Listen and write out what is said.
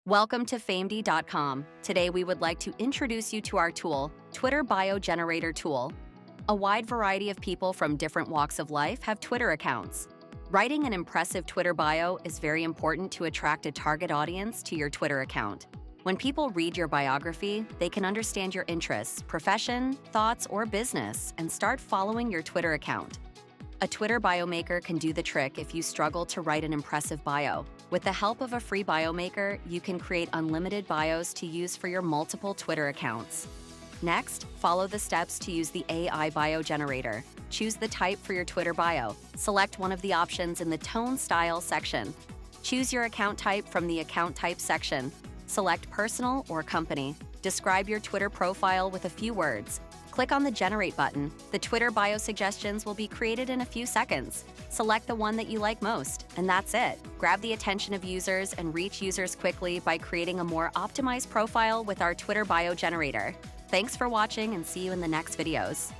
Welcome to Famety.com. Today we would like to introduce you to our tool, Twitter Bio Generator Tool. A wide variety of people from different walks of life have Twitter accounts. Writing an impressive Twitter bio is very important to attract a target audience to your Twitter account. When people read your biography, they can understand your interests, profession, thoughts, or business, and start following your Twitter account. A Twitter bio maker can do the trick if you struggle to write an impressive bio. With the help of a free bio maker, you can create unlimited bios to use for your multiple Twitter accounts. Next, follow the steps to use the AI bio generator. Choose the type for your Twitter bio. Select one of the options in the Tone Style section. Choose your account type from the Account Type section. Select Personal or Company. Describe your Twitter profile with a few words. Click on the Generate button. The Twitter bio suggestions will be created in a few seconds. Select the one that you like most, and that's it. Grab the attention of users and reach users quickly by creating a more optimized profile with our Twitter bio generator. Thanks for watching and see you in the next videos.